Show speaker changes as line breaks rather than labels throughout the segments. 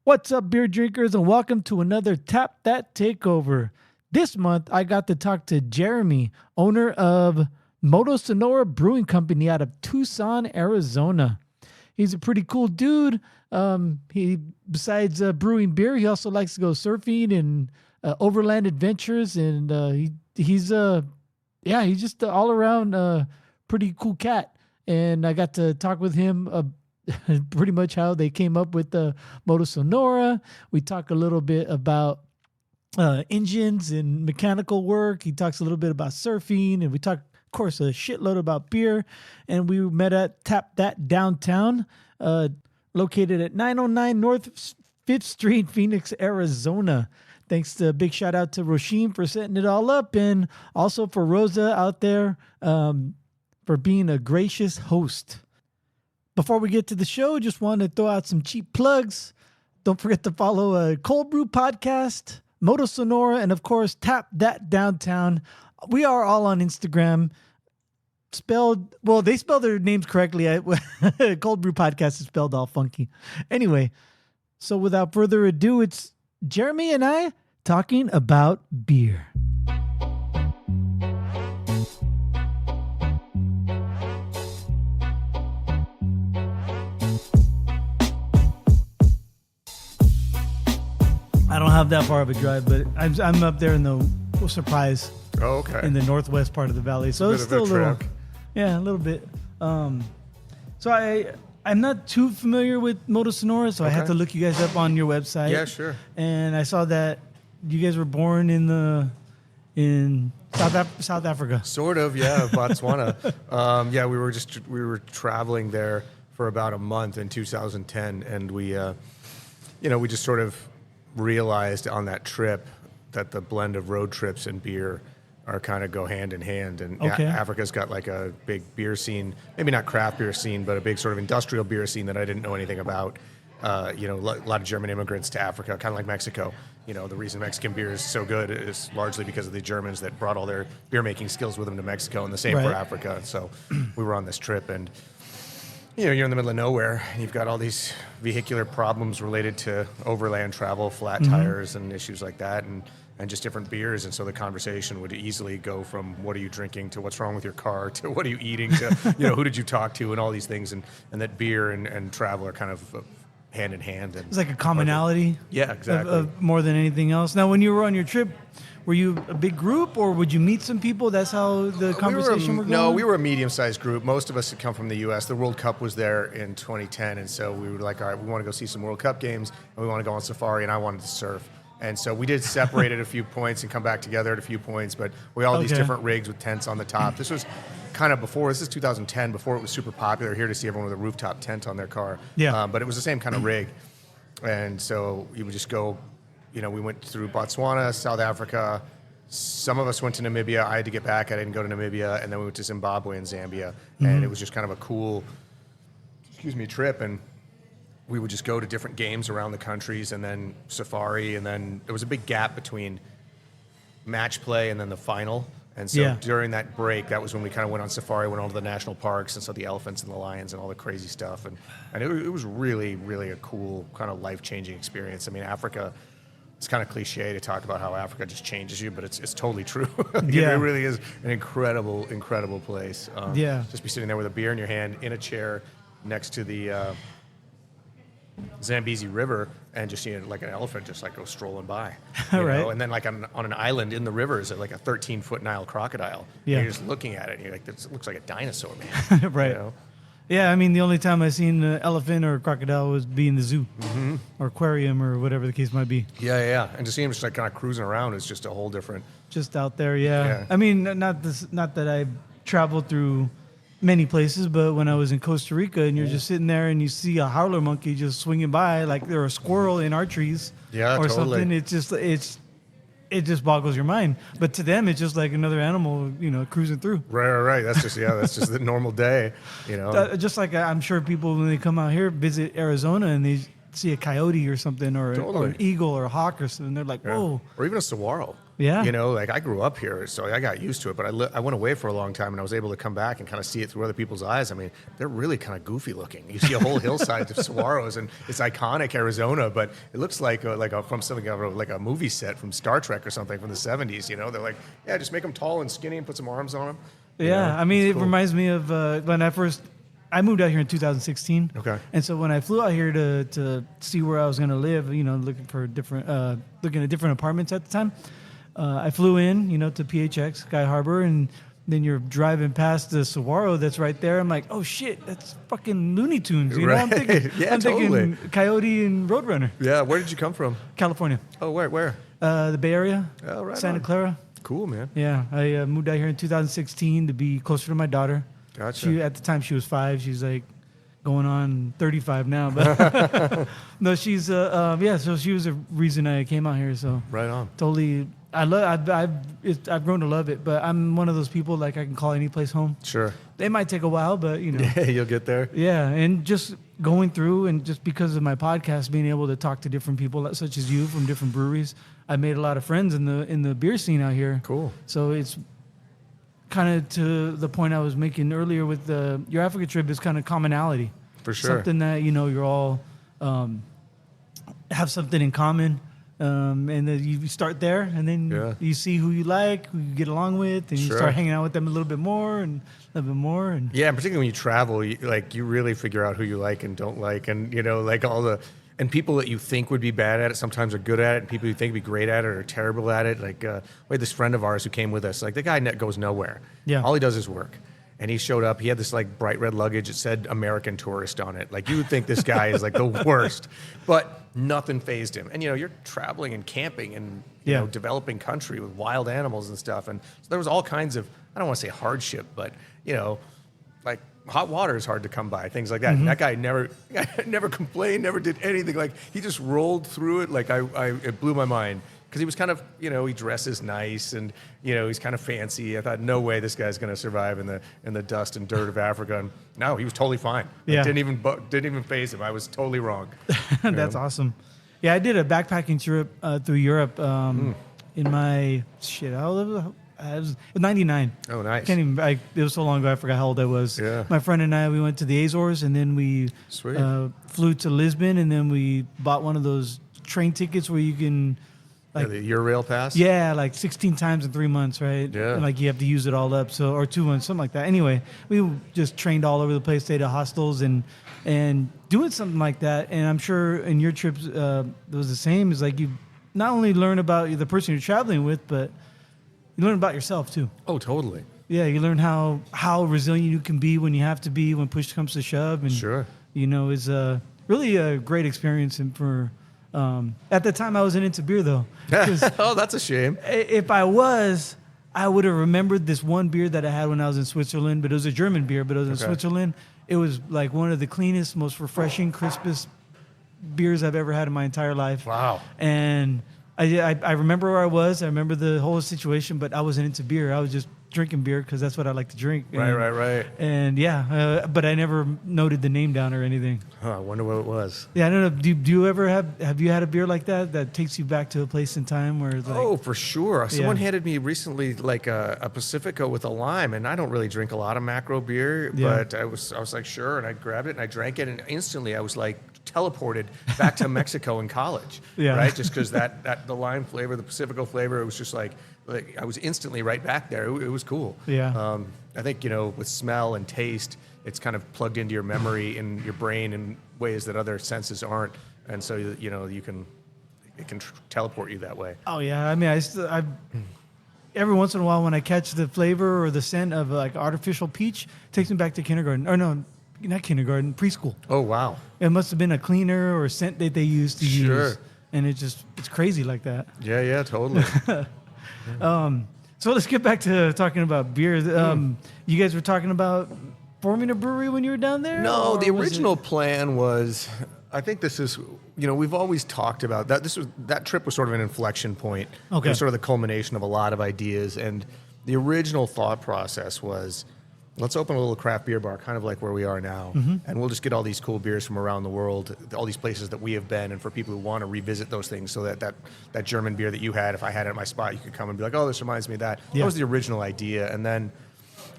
What's up, beer drinkers, and welcome to another Tap That Takeover. This month, I got to talk to Jeremy, owner of Moto Sonora Brewing Company out of Tucson, Arizona. He's a pretty cool dude. Besides brewing beer, he also likes to go surfing and overland adventures, and he's just an all around pretty cool cat. And I got to talk with him pretty much how they came up with the Moto Sonora. We talk a little bit about engines and mechanical work. He talks a little bit about surfing, and we talk, of course, a shitload about beer. And we met at Tap That Downtown, located at 909 North 5th Street, Phoenix, Arizona. Thanks to big shout out to Roshim for setting it all up, and also for Rosa out there for being a gracious host. Before we get to the show, just want to throw out some cheap plugs. Don't forget to follow Cold Brew Podcast, Moto Sonora, and of course, Tap That Downtown. We are all on Instagram. They spell their names correctly. Cold Brew Podcast is spelled all funky. Anyway, so without further ado, it's Jeremy and I talking about beer. I don't have that far of a drive, but I'm up there in the Surprise.
Oh, okay.
In the northwest part of the valley, so it's still a little, a little bit. So I'm not too familiar with Moto Sonora, so I had to look you guys up on your website.
Yeah, sure.
And I saw that you guys were born in South Africa.
Sort of, yeah, Botswana. We were traveling there for about a month in 2010, and we just sort of realized on that trip that the blend of road trips and beer are kind of go hand in hand. And Africa's got like a big beer scene, maybe not craft beer scene, but a big sort of industrial beer scene that I didn't know anything about. A lot of German immigrants to Africa, kind of like Mexico. The reason Mexican beer is so good is largely because of the Germans that brought all their beer making skills with them to Mexico, and the same for Africa. So we were on this trip, and you're in the middle of nowhere, and you've got all these vehicular problems related to overland travel, flat tires and issues like that, and just different beers. And so the conversation would easily go from what are you drinking to what's wrong with your car to what are you eating to, who did you talk to and all these things. And that beer and travel are kind of hand in hand. And
it's like a commonality.
Yeah, exactly.
Of more than anything else. Now, when you were on your trip, were you a big group, or would you meet some people? That's how the conversation were going?
No, we were a medium-sized group. Most of us had come from the U.S. The World Cup was there in 2010, and so we were like, all right, we want to go see some World Cup games, and we want to go on safari, and I wanted to surf. And so we did separate at a few points and come back together at a few points, but we all had these different rigs with tents on the top. This was kind of this is 2010, before it was super popular here to see everyone with a rooftop tent on their car.
Yeah.
But it was the same kind of rig. And so you would just go, we went through Botswana, South Africa. Some of us went to Namibia. I had to get back. I didn't go to Namibia. And then we went to Zimbabwe and Zambia. And it was just kind of a cool, trip. And we would just go to different games around the countries, and then safari. And then there was a big gap between match play and then the final. And so during that break, that was when we kind of went on safari, went on to the national parks and saw the elephants and the lions and all the crazy stuff. And it was really, really a cool kind of life-changing experience. I mean, Africa, it's kind of cliche to talk about how Africa just changes you, but it's totally true. It really is an incredible, incredible place. Just be sitting there with a beer in your hand in a chair next to the Zambezi River, and just like an elephant just like go strolling by, and then like on an island in the river is like a 13-foot Nile crocodile. And you're just looking at it, and you're like, this looks like a dinosaur, man.
Right. Yeah, I mean, the only time I've seen an elephant or a crocodile was be in the zoo or aquarium or whatever the case might be.
Yeah. And to see him just like kind of cruising around is just a whole different.
Just out there, yeah. I mean, not that I've traveled through many places, but when I was in Costa Rica and you're just sitting there and you see a howler monkey just swinging by like they're a squirrel in our trees or something, it just boggles your mind. But to them, it's just like another animal, cruising through.
Right. That's just the normal day,
Just like I'm sure people when they come out here visit Arizona and they see a coyote or something, or an eagle or a hawk or something. They're like, whoa.
Or even a saguaro.
Yeah.
You know, like I grew up here, so I got used to it. But I went away for a long time, and I was able to come back and kind of see it through other people's eyes. I mean, they're really kind of goofy looking. You see a whole hillside of saguaros, and it's iconic Arizona, but it looks like from something like a movie set from Star Trek or something from the 70s. You know, they're like, yeah, just make them tall and skinny and put some arms on them.
Yeah, I mean, it reminds me of when I moved out here in 2016.
Okay.
And so when I flew out here to see where I was going to live, you know, looking at different apartments at the time, I flew in, you know, to PHX, Sky Harbor, and then you're driving past the saguaro that's right there. I'm like, oh shit, that's fucking Looney Tunes. You know, I'm thinking, thinking Coyote and Roadrunner.
Yeah, where did you come from?
California.
Oh, where?
The Bay Area.
Oh, right.
Santa Clara.
Cool, man.
Yeah, I moved out here in 2016 to be closer to my daughter.
Gotcha.
At the time, she was 5. She's like going on 35 now. But no, she's so she was a reason I came out here. So
right on.
Totally, I've grown to love it. But I'm one of those people, like, I can call any place home.
Sure.
It might take a while, but you know.
Yeah, you'll get there.
Yeah, and just going through, and just because of my podcast, being able to talk to different people such as you from different breweries, I made a lot of friends in the beer scene out here.
Cool.
So it's kind of to the point I was making earlier with your Africa trip, is kind of commonality.
For sure.
Something that, you know, you're all have something in common. And then you start there, and then you see who you like, who you get along with, and you start hanging out with them a little bit more and a little bit more. And
yeah, and particularly when you travel, you really figure out who you like and don't like, and you know, like and people that you think would be bad at it sometimes are good at it, and people you think would be great at it are terrible at it. Like we had this friend of ours who came with us. Like, the guy goes nowhere.
Yeah.
All he does is work. And he showed up. He had this like bright red luggage. It said American tourist on it. Like, you would think this guy is like the worst, but nothing fazed him. And you know, you're traveling and camping and you know, developing country with wild animals and stuff. And so there was all kinds of, I don't want to say hardship, but you know, like hot water is hard to come by, things like that. Mm-hmm. That guy never complained, never did anything. Like, he just rolled through it. Like it blew my mind. Because he was kind of, you know, he dresses nice and, you know, he's kind of fancy. I thought, no way this guy's going to survive in the dust and dirt of Africa. And no, he was totally fine.
Yeah.
Didn't even faze him. I was totally wrong.
That's awesome. Yeah, I did a backpacking trip through Europe in my, how old was I was 99.
Oh, nice.
It was so long ago, I forgot how old I was.
Yeah.
My friend and I, we went to the Azores, and then we flew to Lisbon, and then we bought one of those train tickets where you can... Like,
the Eurail pass?
Yeah, like 16 times in 3 months, right?
Yeah.
And like, you have to use it all up, or 2 months, something like that. Anyway, we just trained all over the place, stayed at hostels, and doing something like that. And I'm sure in your trips, it was the same. It's like, you not only learn about the person you're traveling with, but you learn about yourself too.
Oh, totally.
Yeah, you learn how resilient you can be when you have to be, when push comes to shove. And,
sure.
You know, it's really a great experience. And at the time, I wasn't into beer, though.
Oh, that's a shame.
If I would have remembered this one beer that I had when I was in Switzerland, but it was a German beer, but it was in Switzerland. It was like one of the cleanest, most refreshing, crispest beers I've ever had in my entire life.
Wow.
And I remember where I was. I remember the whole situation, but I wasn't into beer. I was just drinking beer because that's what I like to drink.
Right.
And but I never noted the name down or anything.
I wonder what it was.
Yeah, I don't know. Do you ever have you had a beer like that takes you back to a place in time where it's like...
Oh, for sure. Someone handed me recently like a Pacifico with a lime, and I don't really drink a lot of macro beer, but I was like, sure, and I grabbed it and I drank it, and instantly I was like teleported back to Mexico in college.
Yeah.
Right? Just because the lime flavor, the Pacifico flavor, it was just like I was instantly right back there. It was cool.
Yeah.
I think, you know, with smell and taste, it's kind of plugged into your memory and your brain in ways that other senses aren't, and so you know it can teleport you that way.
Oh yeah, I mean, I every once in a while when I catch the flavor or the scent of like artificial peach, it takes me back to kindergarten. Or no, not kindergarten, preschool.
Oh wow!
It must have been a cleaner or a scent that they used to use, and it's crazy like that.
Yeah, totally.
So let's get back to talking about beer. You guys were talking about forming a brewery when you were down there?
No, the original plan was, I think this is, you know, we've always talked about that. That trip was sort of an inflection point.
Okay.
It was sort of the culmination of a lot of ideas. And the original thought process was, let's open a little craft beer bar, kind of like where we are now, and we'll just get all these cool beers from around the world, all these places that we have been, and for people who want to revisit those things, so that German beer that you had, if I had it at my spot, you could come and be like, oh, this reminds me of that.
Yeah.
That was the original idea, and then,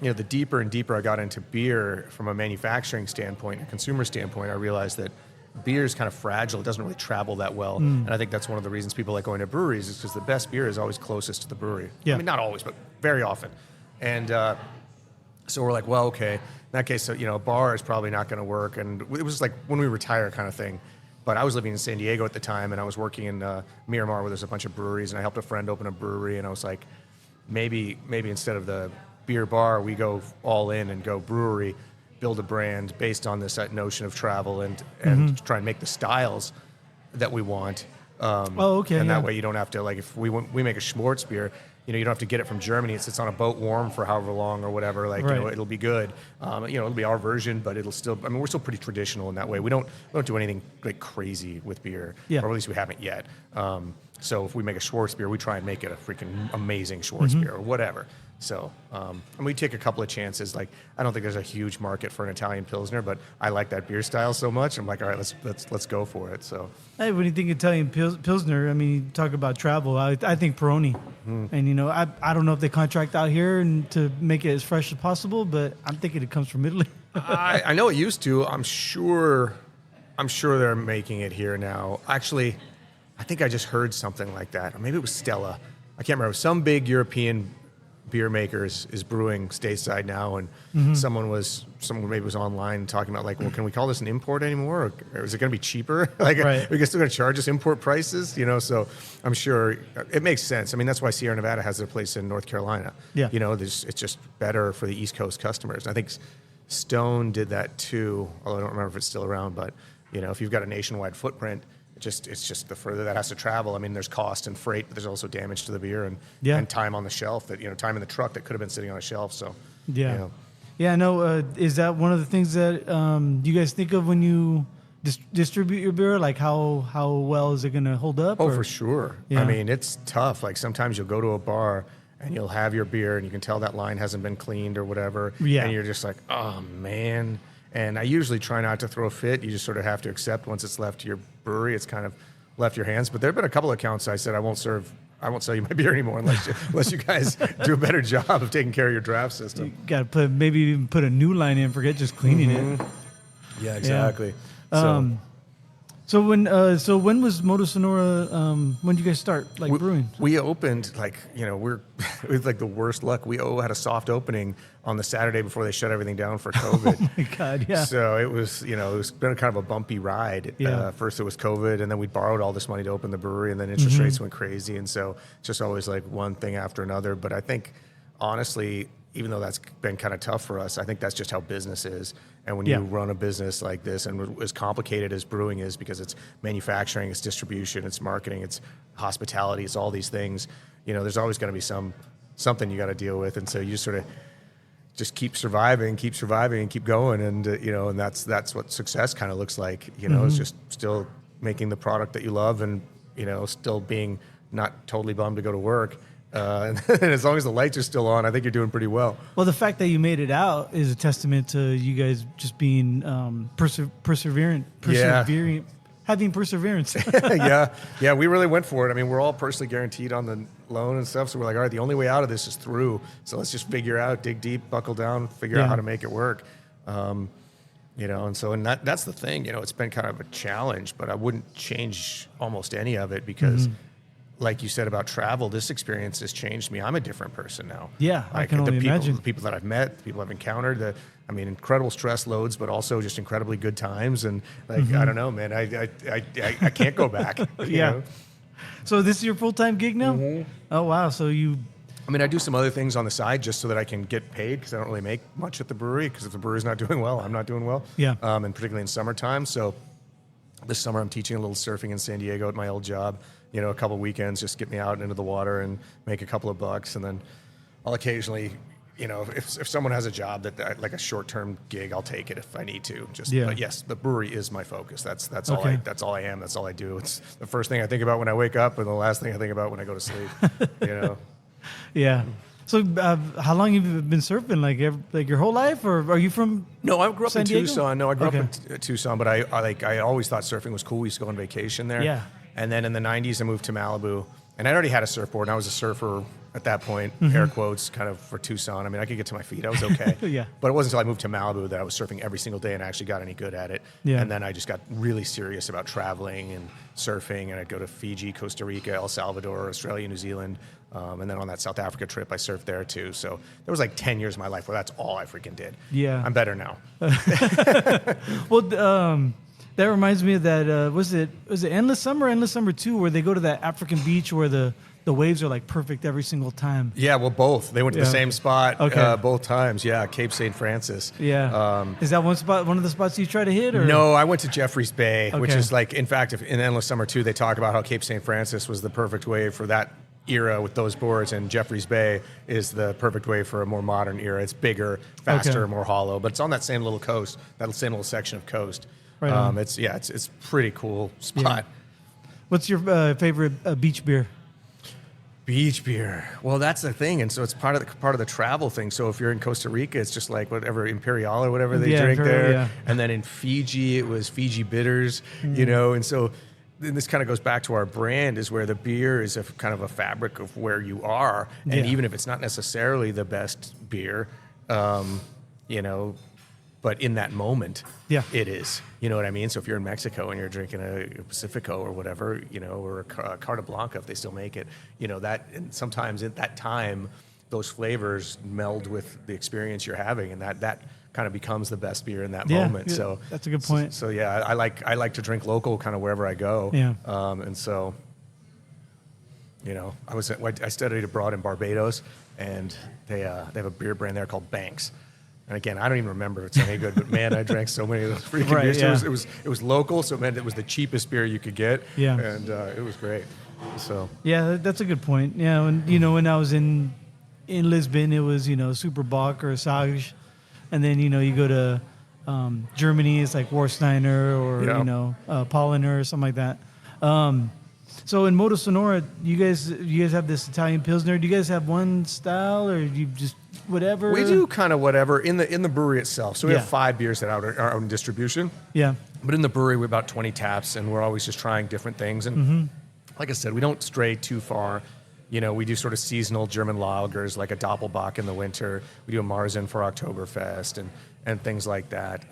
the deeper and deeper I got into beer from a manufacturing standpoint, a consumer standpoint, I realized that beer is kind of fragile. It doesn't really travel that well, and I think that's one of the reasons people like going to breweries, is because the best beer is always closest to the brewery.
Yeah.
I mean, not always, but very often, and. So we're like, well, okay. In that case, so, a bar is probably not going to work. And it was like when we retire kind of thing. But I was living in San Diego at the time, and I was working in Miramar, where there's a bunch of breweries, and I helped a friend open a brewery. And I was like, maybe instead of the beer bar, we go all in and go brewery, build a brand based on this notion of travel, and try and make the styles that we want.
Okay.
And that way you don't have to, like, if we make a Schwartz beer, you don't have to get it from Germany. It sits on a boat warm for however long or whatever. Like,
right.
It'll be good. It'll be our version, but it'll still. I mean, we're still pretty traditional in that way. We don't do anything like crazy with beer,
yeah.
or at least we haven't yet. So if we make a Schwartz beer, we try and make it a freaking amazing Schwartz beer or whatever. So, and we take a couple of chances. Like, I don't think there's a huge market for an Italian Pilsner, but I like that beer style so much. I'm like, all right, let's go for it. So,
hey, when you think Italian Pilsner, I mean, you talk about travel. I think Peroni, and I don't know if they contract out here and to make it as fresh as possible, but I'm thinking it comes from Italy.
I know it used to. I'm sure they're making it here now. Actually, I think I just heard something like that, or maybe it was Stella. I can't remember. Some big European beer makers is brewing stateside now, and someone maybe was online talking about, like, well, can we call this an import anymore, or is it going to be cheaper? Like,
right.
Are we still going to charge us import prices? So I'm sure it makes sense. I mean, that's why Sierra Nevada has their place in North Carolina.
Yeah.
It's just better for the East Coast customers. I think Stone did that too, although I don't remember if it's still around. But if you've got a nationwide footprint, it's just the further that has to travel. I mean, there's cost and freight, but there's also damage to the beer and time on the shelf, that time in the truck that could have been sitting on a shelf. So
yeah, yeah. I know. Is that one of the things that you guys think of when you distribute your beer? Like, how well is it going to hold up?
Oh, for sure.
Yeah.
I mean, it's tough. Like, sometimes you'll go to a bar and you'll have your beer and you can tell that line hasn't been cleaned or whatever.
Yeah.
And you're just like, oh man. And I usually try not to throw a fit. You just sort of have to accept once it's left to your brewery, it's kind of left your hands. But there have been a couple of accounts I said, I won't sell you my beer anymore unless you guys do a better job of taking care of your draft system.
You got to maybe even put a new line in, forget just cleaning it.
Yeah, exactly.
Yeah. So when was Moto Sonora? When did you guys start brewing?
We opened it was like the worst luck. We had a soft opening on the Saturday before they shut everything down for COVID.
Oh my God, yeah.
So it was been kind of a bumpy ride.
Yeah.
First it was COVID, and then we borrowed all this money to open the brewery, and then interest rates went crazy, and so just always like one thing after another. But I think honestly, even though that's been kind of tough for us, I think that's just how business is. And when you run a business like this, and as complicated as brewing is, because it's manufacturing, it's distribution, it's marketing, it's hospitality, it's all these things, there's always going to be something you got to deal with. And so you just sort of just keep surviving, and keep going. And, and that's what success kind of looks like, it's just still making the product that you love, and, still being not totally bummed to go to work. And as long as the lights are still on, I think you're doing pretty well.
Well, the fact that you made it out is a testament to you guys just being perseverant, having perseverance.
Yeah, we really went for it. I mean, we're all personally guaranteed on the loan and stuff, so we're like, all right, the only way out of this is through. So let's just figure out, dig deep, buckle down, figure out how to make it work. And that's the thing. It's been kind of a challenge, but I wouldn't change almost any of it because. Like you said about travel, this experience has changed me. I'm a different person now.
Yeah, I can only imagine.
The people that I've met, the people I've encountered, incredible stress loads, but also just incredibly good times. And I don't know, man, I can't go back. You know?
So this is your full-time gig now? Oh, wow. So
I do some other things on the side just so that I can get paid, because I don't really make much at the brewery, because if the brewery's not doing well, I'm not doing well.
Yeah.
And particularly in summertime. So this summer I'm teaching a little surfing in San Diego at my old job. A couple weekends, just get me out into the water and make a couple of bucks. And then I'll occasionally, if someone has a job like a short-term gig, I'll take it if I need to. But yes, the brewery is my focus. That's all I am. That's all I do. It's the first thing I think about when I wake up and the last thing I think about when I go to sleep,
Yeah. So how long have you been surfing? Like your whole life, or are you from?
No, I grew up
San
in
Diego?
Tucson. No, I grew
Okay.
up in Tucson, but I always thought surfing was cool. We used to go on vacation there.
Yeah.
And then in the 90s, I moved to Malibu. And I already had a surfboard, and I was a surfer at that point,
Mm-hmm.
air quotes, kind of for Tucson. I mean, I could get to my feet. I was okay.
Yeah.
But it wasn't until I moved to Malibu that I was surfing every single day and I actually got any good at it.
Yeah.
And then I just got really serious about traveling and surfing, and I'd go to Fiji, Costa Rica, El Salvador, Australia, New Zealand. And then on that South Africa trip, I surfed there too. So there was like 10 years of my life where that's all I freaking did.
Yeah.
I'm better now.
Well, that reminds me of that. Was it Endless Summer 2, where they go to that African beach where the waves are like perfect every single time?
Yeah, well, both. They went to the
Yeah.
same spot
Okay.
both times. Yeah, Cape St. Francis.
Yeah. Is that one of the spots you try to hit? Or?
No, I went to Jeffreys Bay, which
Okay.
is like, in fact, in Endless Summer 2, they talk about how Cape St. Francis was the perfect wave for that era with those boards, and Jeffreys Bay is the perfect wave for a more modern era. It's bigger, faster,
Okay.
more hollow, but it's on that same little coast, that same little section of coast.
Right on.
It's pretty cool spot.
What's your favorite beach beer?
Beach beer. Well, that's the thing, and so it's part of the travel thing. So if you're in Costa Rica, it's just like whatever Imperial or whatever they
Yeah,
drink
Imperial,
there.
yeah.
And then in Fiji, it was Fiji bitters, and so then this kind of goes back to our brand, is where the beer is a kind of a fabric of where you are, and
Yeah.
even if it's not necessarily the best beer, but in that moment,
Yeah.
it is. You know what I mean? So if you're in Mexico and you're drinking a Pacifico or whatever, or a Carta Blanca, if they still make it, and sometimes at that time, those flavors meld with the experience you're having, and that kind of becomes the best beer in that moment.
Yeah,
So
that's a good point.
So yeah, I like to drink local kind of wherever I go.
Yeah.
And so, I studied abroad in Barbados, and they have a beer brand there called Banks. And again, I don't even remember if it's any good, but man, I drank so many of those freaking
Right,
beers.
yeah.
It was local, so it meant it was the cheapest beer you could get.
Yeah.
And it was great. So
Yeah, that's a good point. Yeah, when I was in Lisbon, it was Super Bock or Sage, and then you go to Germany, it's like Warsteiner or
Yeah.
Paulaner or something like that. So in Moto Sonora, you guys have this Italian Pilsner. Do you guys have one style, or you just whatever?
we do kind of whatever in the brewery itself. So we
Yeah.
have 5 beers that are out in distribution.
Yeah.
But in the brewery, we have about 20 taps, and we're always just trying different things. And like I said, we don't stray too far. We do sort of seasonal German lagers, like a Doppelbock in the winter. We do a Marzen for Oktoberfest and things like that.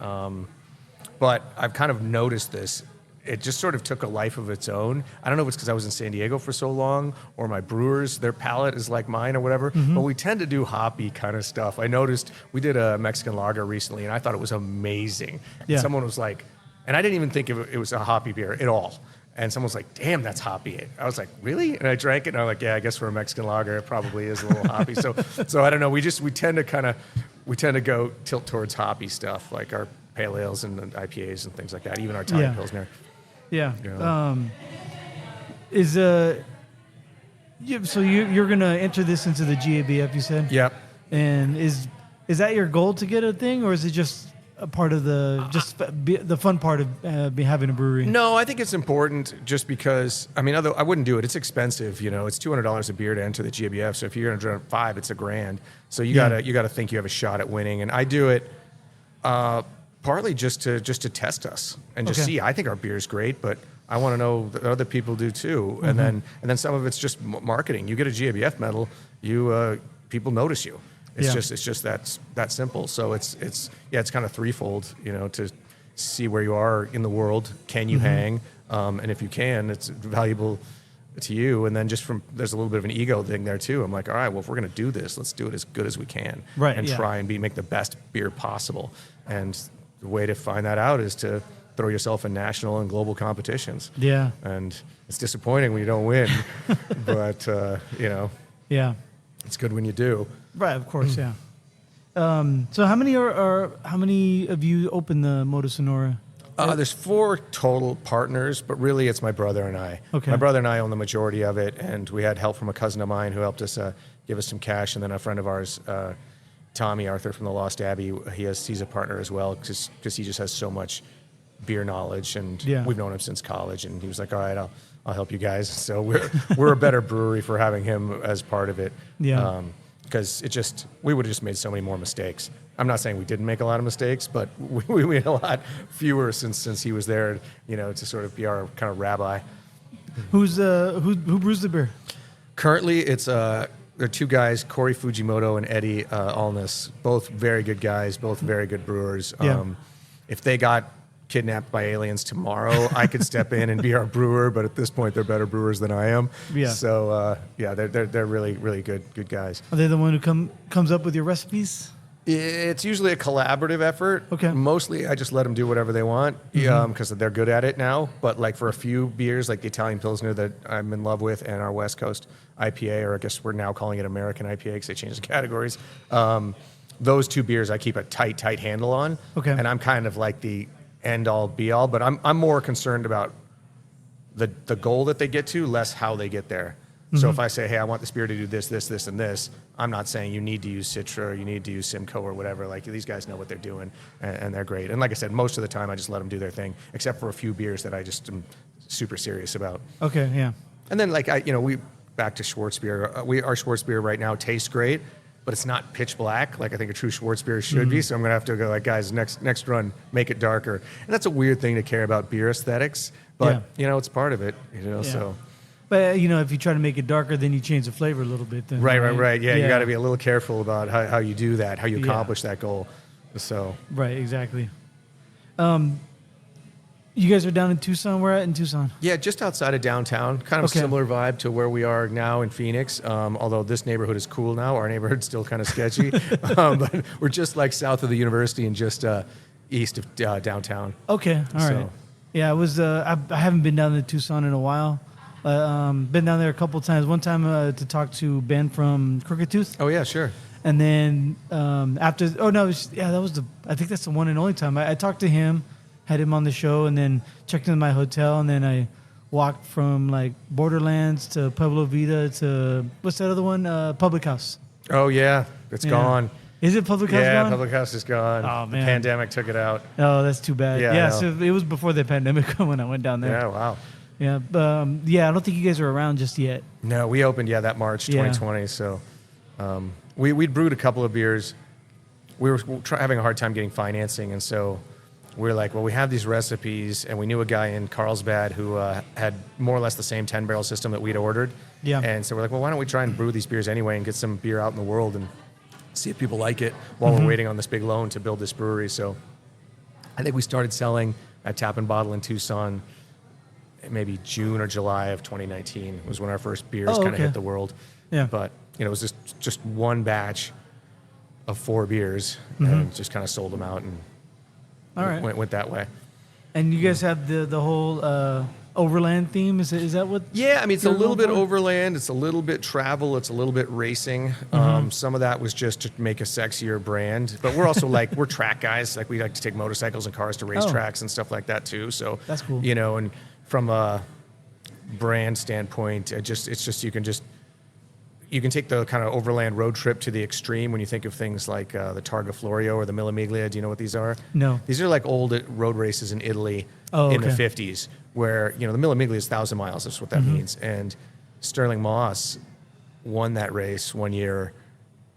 But I've kind of noticed this. It just sort of took a life of its own. I don't know if it's because I was in San Diego for so long, or my brewers, their palate is like mine or whatever, but we tend to do hoppy kind of stuff. I noticed we did a Mexican lager recently, and I thought it was amazing.
Yeah.
And someone was like, and I didn't even think it was a hoppy beer at all. And someone was like, damn, that's hoppy. I was like, really? And I drank it, and I'm like, yeah, I guess for a Mexican lager, it probably is a little hoppy. So I don't know. We tend to go tilt towards hoppy stuff, like our pale ales and IPAs and things like that, even our Italian
Yeah.
Pilsner.
Yeah.
Yeah.
So you're gonna enter this into the GABF, you said?
Yep.
And is that your goal to get a thing, or is it just a part of the fun part of having a brewery?
No, I think it's important just because, although I wouldn't do it. It's expensive, It's $200 a beer to enter the GABF. So if you're going to drink 5, it's $1,000. So you gotta think you have a shot at winning. And I do it partly just to test us and just
Okay.
see. I think our beer is great, but I want to know that other people do too. And then some of it's just marketing. You get a GABF medal, people notice you. It's
Yeah.
just that simple. So it's kind of threefold, to see where you are in the world. Can you hang? And if you can, it's valuable to you. And then there's a little bit of an ego thing there too. I'm like, all right, well, if we're going to do this, let's do it as good as we can.
Right,
And
yeah.
try and make the best beer possible. And the way to find that out is to throw yourself in national and global competitions.
Yeah.
And it's disappointing when you don't win, but
Yeah.
it's good when you do.
Right. Of course. Yeah. So how many of you open the Moto Sonora?
There's 4 total partners, but really it's my brother and I.
Okay.
My brother and I own the majority of it, and we had help from a cousin of mine who helped us give us some cash, and then a friend of ours, Tommy Arthur from the Lost Abbey, he's a partner as well because he just has so much beer knowledge, and
Yeah.
we've known him since college, and he was like, all right, I'll help you guys. So we're a better brewery for having him as part of it.
Yeah.
because we would have just made so many more mistakes. I'm not saying we didn't make a lot of mistakes, but we made a lot fewer since he was there, to sort of be our kind of rabbi.
Who brews the beer?
Currently, there are two guys, Corey Fujimoto and Eddie Alness, both very good guys, both very good brewers.
Yeah.
If they got kidnapped by aliens tomorrow, I could step in and be our brewer, but at this point, they're better brewers than I am.
Yeah.
So they're really, really good guys.
Are they the one who comes up with your recipes?
It's usually a collaborative effort.
Okay.
Mostly, I just let them do whatever they want because they're good at it now. But like for a few beers, like the Italian Pilsner that I'm in love with, and our West Coast IPA, or I guess we're now calling it American IPA because they changed the categories. Those two beers I keep a tight handle on.
Okay.
And I'm kind of like the end all be all, but I'm more concerned about the goal that they get to, less how they get there. So if I say, hey, I want this beer to do this, and this, I'm not saying you need to use Citra or you need to use Simcoe or whatever. Like, these guys know what they're doing, and they're great. And like I said, most of the time I just let them do their thing, except for a few beers that I just am super serious about.
Okay, yeah.
And then we back to Schwarzbier. Our Schwarzbier right now tastes great, but it's not pitch black like I think a true Schwarzbier should be. So I'm gonna have to go like, guys, next run, make it darker. And that's a weird thing to care about beer aesthetics, but it's part of it. So.
But if you try to make it darker, then you change the flavor a little bit. Then,
right. Yeah, you got to be a little careful about how you do that, how you accomplish that goal. So.
Right, exactly. You guys are down in Tucson. Where at in Tucson?
Yeah, just outside of downtown. Kind of a similar vibe to where we are now in Phoenix. Although this neighborhood is cool now. Our neighborhood's still kind of sketchy. But we're just like south of the university and just east of downtown.
Okay, all right.
So.
Yeah, I was. I haven't been down to Tucson in a while. Been down there a couple of times. One time to talk to Ben from Crooked Tooth.
Oh yeah, sure.
And then after, I think that's the one and only time. I talked to him, had him on the show, and then checked into my hotel, and then I walked from like Borderlands to Pueblo Vita to, what's that other one? Public House.
Oh yeah, it's gone.
Is it Public House gone?
Yeah, Public House is gone.
Oh, man.
The pandemic took it out.
Oh, that's too bad.
Yeah,
so it was before the pandemic when I went down there.
Yeah, wow.
Yeah, I don't think you guys are around just yet.
No, we opened that March 2020. So we'd brewed a couple of beers. We were having a hard time getting financing, and so we were like, well, we have these recipes, and we knew a guy in Carlsbad who had more or less the same 10-barrel system that we'd ordered. Yeah. And so we're like, well, why don't we try and brew these beers anyway and get some beer out in the world and see if people like it while we're waiting on this big loan to build this brewery. So I think we started selling at Tap and Bottle in Tucson maybe June or July of 2019 was when our first beers kind of hit the world. Yeah. But, it was just one batch of 4 beers and just kind of sold them out and went that way.
And you guys have the whole overland theme? Is that what?
Yeah, I mean, it's a little bit overland. It's a little bit travel. It's a little bit racing. Some of that was just to make a sexier brand. But we're also we're track guys. Like, we like to take motorcycles and cars to racetracks and stuff like that too. So
that's cool.
And from a brand standpoint, you can take the kind of overland road trip to the extreme when you think of things like the Targa Florio or the Mille Miglia. Do you know what these are?
No.
These are like old road races in Italy in the 50s where, the Mille Miglia is 1,000 miles. That's what that means. And Sterling Moss won that race one year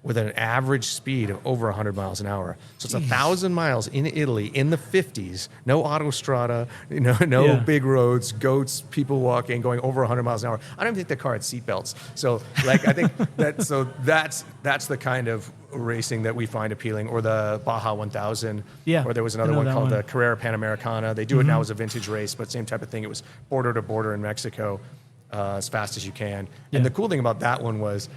with an average speed of over 100 miles an hour. So it's 1,000 miles in Italy in the 50s, no autostrada, no big roads, goats, people walking, going over 100 miles an hour. I don't even think the car had seatbelts. So I think that's the kind of racing that we find appealing. Or the Baja 1000. Yeah. Or there was another one called the Carrera Panamericana. They do it now as a vintage race, but same type of thing. It was border to border in Mexico as fast as you can. Yeah. And the cool thing about that one was,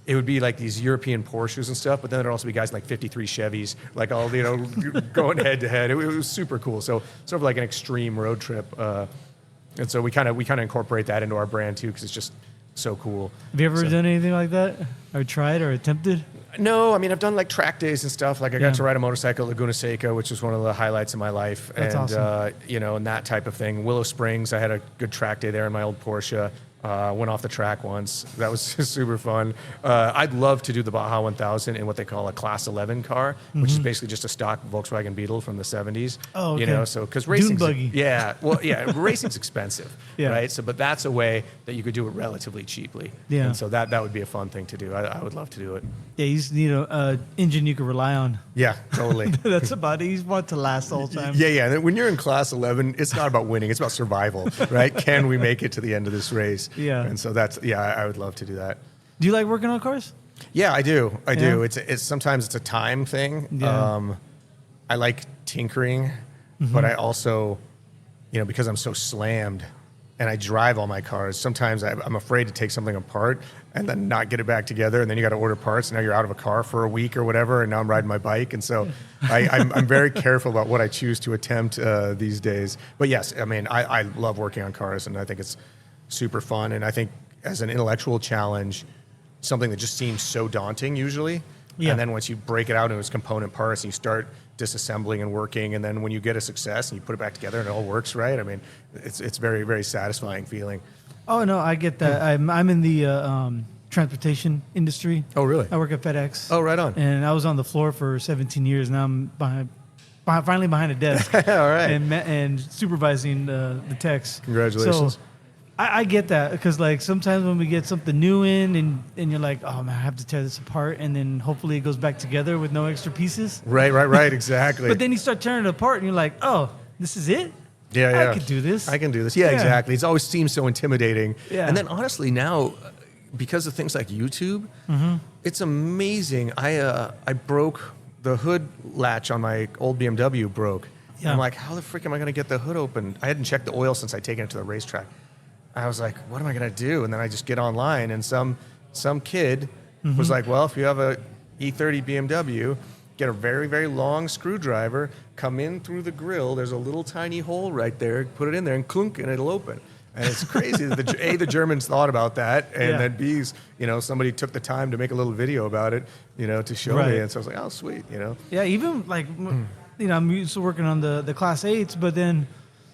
it would be like these European Porsches and stuff, but then there'd also be guys like 53 Chevys, like all, going head to head. It was super cool. So sort of like an extreme road trip. And so we kind of incorporate that into our brand too, because it's just so cool.
Have you ever done anything like that? Or tried or attempted?
No, I mean, I've done like track days and stuff. Like I got to ride a motorcycle at Laguna Seca, which was one of the highlights of my life.
That's awesome.
And that type of thing. Willow Springs, I had a good track day there in my old Porsche. Went off the track once. That was super fun. I'd love to do the Baja 1000 in what they call a Class 11 car, which is basically just a stock Volkswagen Beetle from the 70s.
Oh, okay.
You know, so because racing,
buggy.
yeah, well, yeah, racing's expensive,
Yeah.
right? So, but that's a way that you could do it relatively cheaply.
Yeah.
And so that would be a fun thing to do. I would love to do it.
Yeah, you just need a engine you can rely on.
Yeah, totally.
That's about it. You want it to last the whole time.
Yeah. When you're in Class 11, it's not about winning; it's about survival, right? Can we make it to the end of this race?
Yeah.
And so I would love to do that.
Do you like working on cars?
Yeah, I do. I do.
Yeah.
It's sometimes it's a time thing.
Yeah.
I like tinkering, but I also, because I'm so slammed and I drive all my cars, sometimes I'm afraid to take something apart and then not get it back together, and then you got to order parts, and now you're out of a car for a week or whatever, and now I'm riding my bike, and so I'm very careful about what I choose to attempt these days. But yes, I mean, I love working on cars, and I think it's super fun, and I think as an intellectual challenge, something that just seems so daunting usually,
Yeah.
and then once you break it out into its component parts and you start disassembling and working, and then when you get a success and you put it back together and it all works right, I mean, it's very, very satisfying feeling.
Oh no, I get that. I'm in the transportation industry.
Oh, really?
I work at FedEx.
Oh, right on.
And I was on the floor for 17 years. Now I'm finally behind a desk.
All right.
And supervising the techs.
Congratulations.
So I get that, because like sometimes when we get something new in and you're like, oh man, I have to tear this apart, and then hopefully it goes back together with no extra pieces.
Right, exactly.
But then you start tearing it apart and you're like, oh, this is it?
Yeah.
I could do this.
I can do this. Yeah, exactly. It's always seems so intimidating.
Yeah.
And then honestly now, because of things like YouTube, it's amazing. I broke the hood latch on my old BMW broke.
Yeah.
I'm like, how the frick am I going to get the hood open? I hadn't checked the oil since I'd taken it to the racetrack. I was like, what am I going to do? And then I just get online, and some kid was like, well, if you have a E30 BMW, get a very, very long screwdriver, come in through the grill. There's a little tiny hole right there. Put it in there and clunk, and it'll open. And it's crazy that the Germans thought about that, and then B's, somebody took the time to make a little video about it, to show me. And so I was like, oh, sweet,
Yeah, even like, I'm used to working on the Class 8s, but then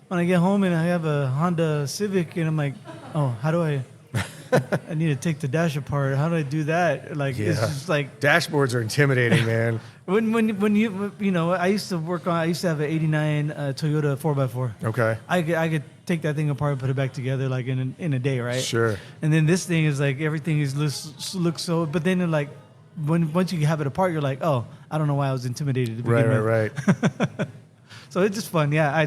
when I get home and I have a Honda Civic, and I'm like, oh, how do I need to take the dash apart. How do I do that? Like, it's just like...
Dashboards are intimidating, man.
When you I used to have an 89 Toyota 4x4.
Okay.
I could take that thing apart and put it back together like in a day, right?
Sure.
And then this thing is like, everything looks so... But then like, once you have it apart, you're like, oh, I don't know why I was intimidated to begin with.
Right.
So it's just fun, yeah. I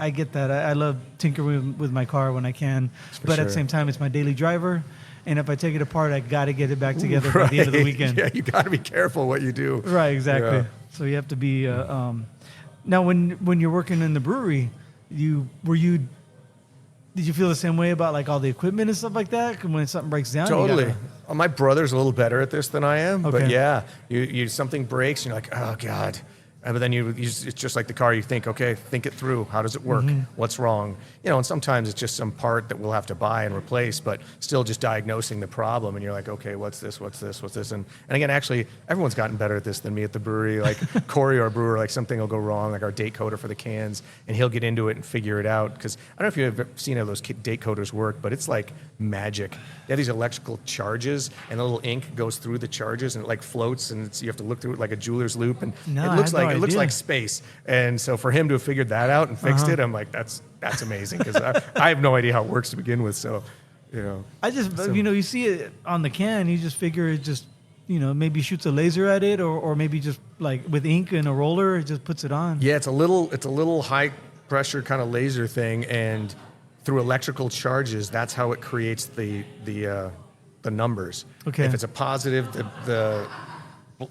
get that. I love tinkering with my car when I can, but at the same time, it's my daily driver. And if I take it apart, I got to get it back together by the end of the weekend.
Yeah, you got to be careful what you do.
Right, exactly.
Yeah.
So you have to be. Now, when you're working in the brewery, did you feel the same way about like all the equipment and stuff like that? When something breaks down,
Totally. My brother's a little better at this than I am, but
Okay.
yeah, you something breaks and you're like, oh God. But then it's just like the car. You think, okay, think it through. How does it work? What's wrong? And sometimes it's just some part that we'll have to buy and replace, but still just diagnosing the problem. And you're like, okay, what's this? And again, actually, everyone's gotten better at this than me at the brewery. Like Corey, our brewer, like something will go wrong, like our date coder for the cans, and he'll get into it and figure it out. Because I don't know if you've ever seen how those date coders work, but it's like magic. They have these electrical charges, and the little ink goes through the charges, and it like floats, and you have to look through it like a jeweler's loop, and it looks like space. And so for him to have figured that out and fixed it, I'm like, that's amazing, because I have no idea how it works to begin with. So,
I just, you see it on the can, you just figure it just, maybe shoots a laser at it, or maybe just like with ink and a roller, it just puts it on.
Yeah, it's a little high pressure kind of laser thing, and through electrical charges, that's how it creates the numbers.
Okay.
If it's a positive, the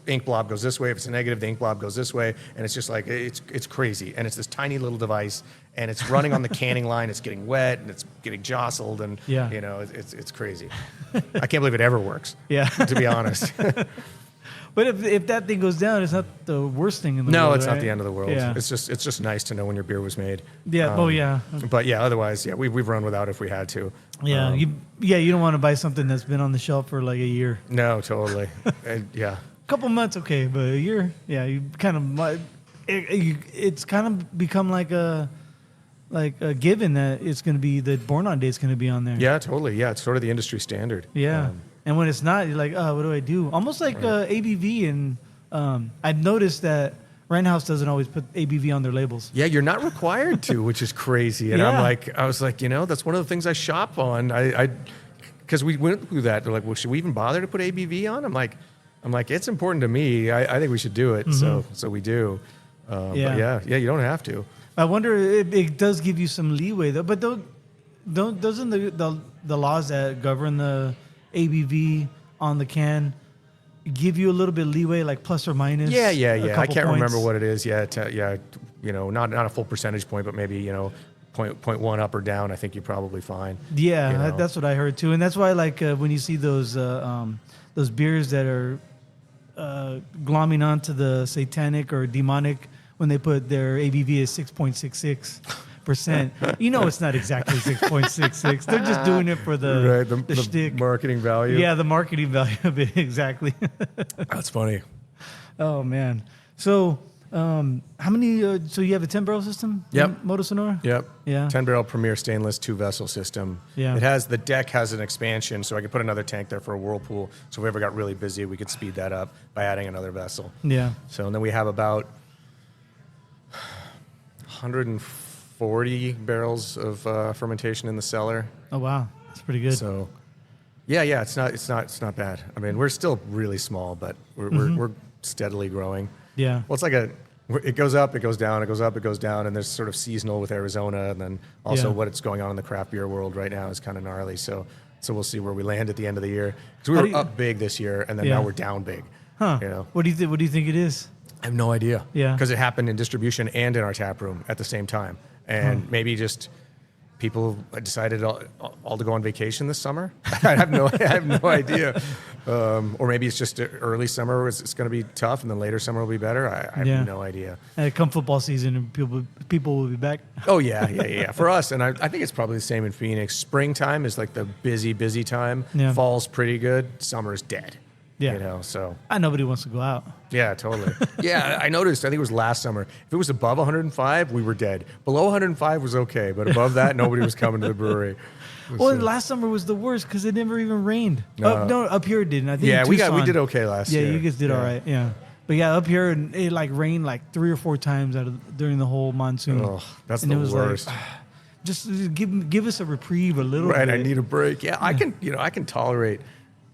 ink blob goes this way. If it's a negative, the ink blob goes this way. And it's just like, it's crazy. And it's this tiny little device, and it's running on the canning line. It's getting wet, and it's getting jostled, and it's crazy. I can't believe it ever works.
Yeah.
To be honest.
But if that thing goes down, it's not the worst thing in the world.
No, it's
right?
not the end of the world.
Yeah.
It's just nice to know when your beer was made.
Yeah. Yeah.
But yeah, otherwise, yeah, we've run without if we had to.
Yeah. You don't want to buy something that's been on the shelf for like a year.
No, totally. Yeah.
Couple months, okay, but a year, yeah, you kind of, it's kind of become like given that it's going to be the born on day is going to be on there.
Yeah, totally. Yeah, it's sort of the industry standard.
Yeah. And when it's not, you're like, oh, what do I do? Almost like ABV. And I've noticed that House doesn't always put ABV on their labels.
Yeah, you're not required to, which is crazy. And I was like, that's one of the things I shop on. Because we went through that. They're like, well, should we even bother to put ABV on? I'm like, it's important to me. I think we should do it. Mm-hmm. So we do. But yeah, you don't have to.
I wonder it does give you some leeway though. But doesn't the laws that govern the ABV on the can give you a little bit of leeway, like plus or minus?
Yeah. I can't remember what it is. Not a full percentage point, but maybe 0.1 up or down. I think you're probably fine.
Yeah, that's what I heard too, and that's why when you see those beers that are glomming onto the satanic or demonic, when they put their ABV as 6.66%, it's not exactly 6.66. They're just doing it for the shtick.
Marketing value.
Yeah, the marketing value of it, exactly.
That's funny.
Oh, man. So how many, so you have a 10-barrel system?
Yep.
Moto Sonora?
Yep.
Yeah.
10-barrel Premier stainless 2-vessel system.
Yeah.
The deck has an expansion, so I could put another tank there for a whirlpool. So if we ever got really busy, we could speed that up by adding another vessel.
Yeah.
So, and then we have about 140 barrels of fermentation in the cellar.
Oh, wow. That's pretty good.
So, yeah, it's not bad. I mean, we're still really small, but we're steadily growing.
Yeah.
Well, it's it goes up, it goes down, it goes up, it goes down, and there's sort of seasonal with Arizona, and then also what's going on in the craft beer world right now is kind of gnarly. So we'll see where we land at the end of the year. Because we were up big this year, and then now we're down big.
Huh. What do you think it is?
I have no idea.
Yeah.
Because it happened in distribution and in our tap room at the same time. And maybe just people decided all to go on vacation this summer. I have no idea. Or maybe it's just early summer it's going to be tough, and then later summer will be better. I have no idea.
And come football season, and people will be back.
Oh, yeah. For us, and I think it's probably the same in Phoenix. Springtime is like the busy time.
Yeah.
Fall's pretty good. Summer's dead.
Yeah.
So.
Nobody wants to go out.
Yeah, totally. Yeah, I noticed, I think it was last summer, if it was above 105, we were dead. Below 105 was okay, but above that, nobody was coming to the brewery.
Well, last summer was the worst because it never even rained. No, up here it didn't. I think
we did okay last year.
Yeah, you guys did all right. Yeah. But up here it rained 3 or 4 times during the whole monsoon.
Oh, that's the worst.
Just give us a reprieve a little bit.
Right, I need a break. Yeah, I can tolerate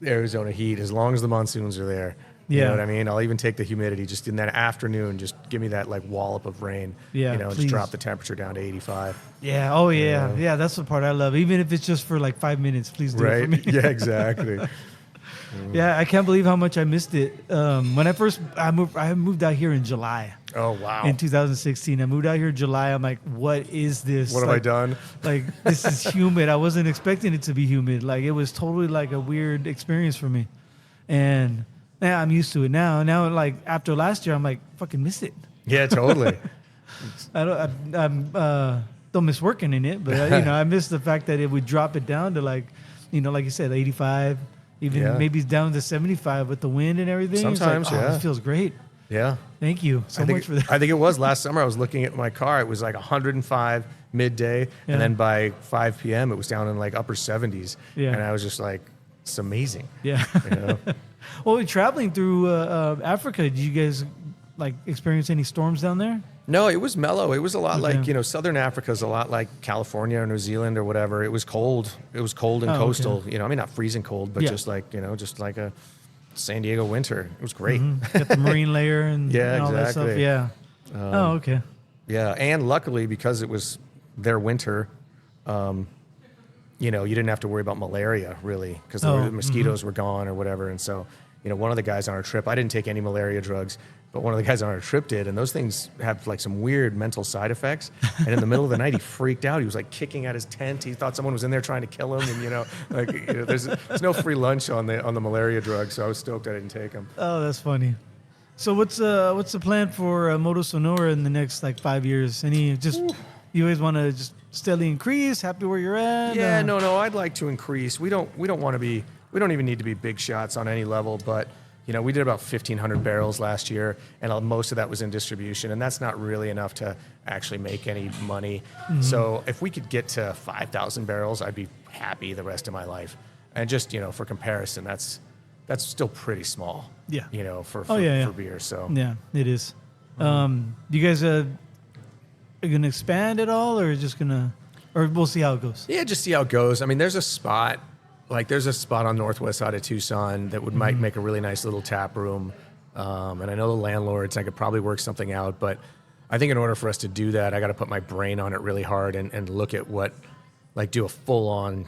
the Arizona heat as long as the monsoons are there. You know what I mean? I'll even take the humidity just in that afternoon. Just give me that wallop of rain.
Yeah,
just drop the temperature down to 85.
Yeah. Oh, yeah. Yeah, that's the part I love. Even if it's just for 5 minutes, please do it for me.
Yeah, exactly.
Yeah, I can't believe how much I missed it. When I moved out here in July.
Oh, wow.
In 2016. I moved out here in July. I'm like, what is this?
What have I done?
This is humid. I wasn't expecting it to be humid. It was totally a weird experience for me. And now I'm used to it now. Now, after last year, I'm fucking miss it.
Yeah, totally.
I don't miss working in it, but I miss the fact that it would drop it down to like you said, 85, even maybe it's down to 75 with the wind and everything.
Sometimes,
it feels great.
Yeah.
Thank you so much for that.
I think it was last summer. I was looking at my car. It was 105 midday, and then by 5 p.m. it was down in upper 70s.
Yeah.
And I was just it's amazing.
Yeah. Well, traveling through Africa, did you guys experience any storms down there?
No, it was mellow. It was a lot Southern Africa is a lot like California or New Zealand or whatever. It was cold. It was cold and coastal. Okay. Not freezing cold, but just just like a San Diego winter. It was great.
Mm-hmm. Got the marine layer and, and all that stuff. Yeah. Okay.
Yeah, and luckily because it was their winter, you didn't have to worry about malaria really because the mosquitoes were gone or whatever. And so, one of the guys on our trip, I didn't take any malaria drugs, but one of the guys on our trip did, and those things have some weird mental side effects. And in the middle of the night, he freaked out. He was kicking at his tent. He thought someone was in there trying to kill him. And there's no free lunch on the malaria drug, so I was stoked I didn't take them.
Oh, that's funny. So what's the plan for Moto Sonora in the next 5 years? You always want to just steadily increase? Happy where you're at?
Yeah, no. I'd like to increase. We don't want to be. We don't even need to be big shots on any level, but we did about 1,500 barrels last year, and most of that was in distribution, and that's not really enough to actually make any money. So if we could get to 5,000 barrels, I'd be happy the rest of my life. And just, for comparison, that's still pretty small.
Yeah.
For beer. So
yeah, it is. You guys are going to expand at all, or just going to, or we'll see how it goes?
Yeah, just see how it goes. I mean, there's a spot on northwest side of Tucson that might make a really nice little tap room. And I know the landlords, I could probably work something out, but I think in order for us to do that, I got to put my brain on it really hard and look at do a full on,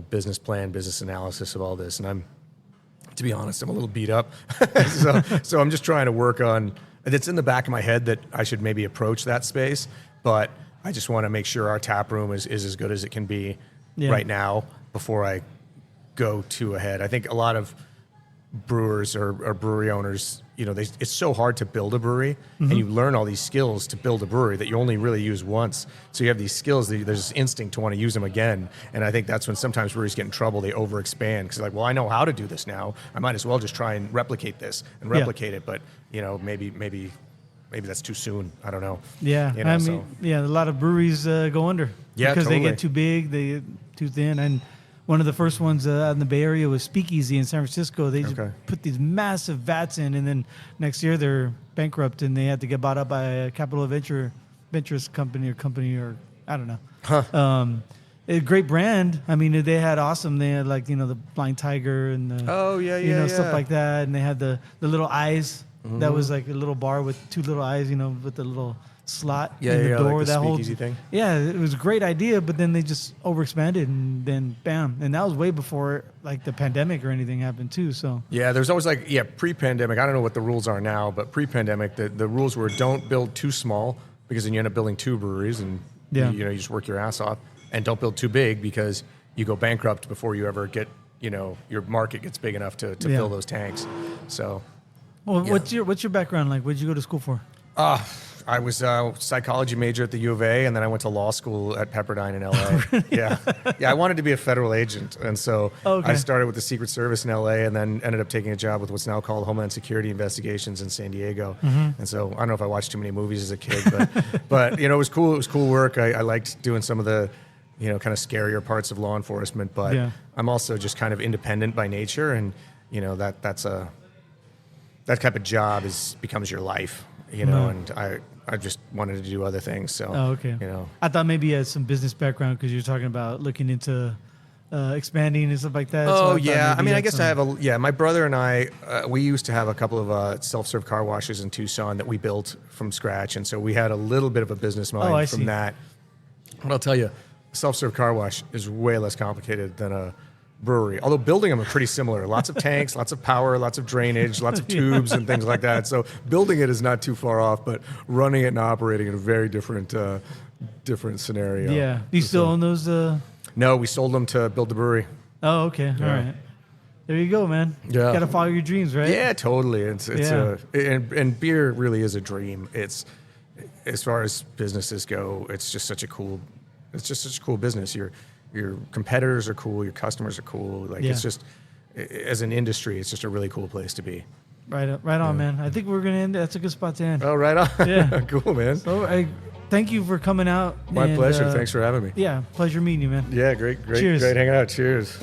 business plan, business analysis of all this. And to be honest, I'm a little beat up. so I'm just trying to work on, it's in the back of my head that I should maybe approach that space, but I just want to make sure our tap room is as good as it can be right now before I go too ahead. I think a lot of brewers or brewery owners, it's so hard to build a brewery, and you learn all these skills to build a brewery that you only really use once. So you have these skills, there's this instinct to want to use them again. And I think that's when sometimes breweries get in trouble. They overexpand because well, I know how to do this now. I might as well just try and replicate this and replicate it. But maybe that's too soon. I don't know.
Yeah, a lot of breweries go under because they get too big, they get too thin. And one of the first ones out in the Bay Area was Speakeasy in San Francisco. They just put these massive vats in, and then next year they're bankrupt, and they had to get bought up by a capital ventures company, or I don't know. A great brand. I mean, they had awesome. They had the Blind Tiger and the stuff like that, and they had the little eyes. That was like a little bar with two little eyes, with the little slot in the door.
Like the
that whole
thing.
Yeah, it was a great idea, but then they just overexpanded, and then bam, and that was way before the pandemic or anything happened too. So
yeah, there's always pre-pandemic. I don't know what the rules are now, but pre-pandemic, the rules were don't build too small because then you end up building two breweries, and you just work your ass off, and don't build too big because you go bankrupt before you ever get your market gets big enough to fill those tanks. So.
Well, what's your background like? What did you go to school for?
I was a psychology major at the U of A, and then I went to law school at Pepperdine in LA.
Really?
Yeah. I wanted to be a federal agent, and so I started with the Secret Service in LA, and then ended up taking a job with what's now called Homeland Security Investigations in San Diego. And so I don't know if I watched too many movies as a kid, but it was cool. It was cool work. I liked doing some of the kind of scarier parts of law enforcement, but I'm also just kind of independent by nature, and that type of job becomes your life, and I just wanted to do other things. So,
I thought maybe you had some business background because you're talking about looking into expanding and stuff like that.
Oh, yeah. I mean, I guess I have my brother and I, we used to have a couple of self-serve car washes in Tucson that we built from scratch. And so we had a little bit of a business mind from that. But I'll tell you, self-serve car wash is way less complicated than a brewery, although building them are pretty similar. Lots of tanks, lots of power, lots of drainage, lots of tubes and things like that. So building it is not too far off, but running it and operating in a very different scenario.
Yeah. Do you still own those?
No, we sold them to build the brewery.
Oh, okay. Yeah. All right. There you go, man.
Yeah.
Got to follow your dreams, right?
Yeah, totally. And beer really is a dream. It's, as far as businesses go, it's just such a cool business. Your competitors are cool. Your customers are cool. It's just, as an industry, it's just a really cool place to be.
Right on, man. I think we're going to end. That's a good spot to end.
Oh, right on.
Yeah.
Cool, man.
So thank you for coming out.
My pleasure. Thanks for having me.
Yeah. Pleasure meeting you, man.
Yeah. Great
Cheers.
Great hanging out. Cheers.